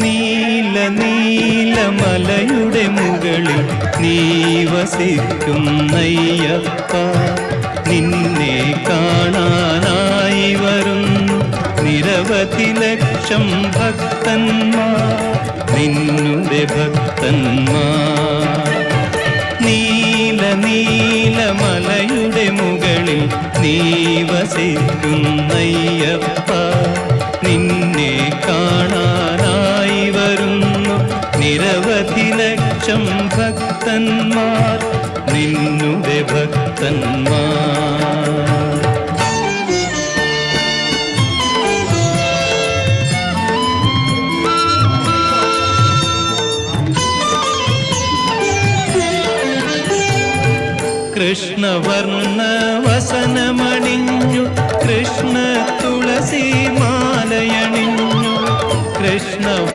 നീല നീലമലയുടെ മുകളിൽ നീ വസിക്കുന്നയ്യപ്പ, നിന്നെ കാണാനായി വരുന്നു നിരവധി ലക്ഷം ഭക്തന്മാർ, നിന്നുടെ ഭക്തന്മാർ. നീല നീലമലയുടെ മുകളിൽ നീ വസിക്കുന്നയ്യപ്പ, നിന്നെ കാണാനായി വരുന്നു നിരവധി ലക്ഷം ഭക്തന്മാർ, നിന്നുടെ ഭക്തന്മാർ. കൃഷ്ണവർണ്ണ വസനമണിഞ്ഞു കൃഷ്ണ തുളസി മാലയണിഞ്ഞു, കൃഷ്ണ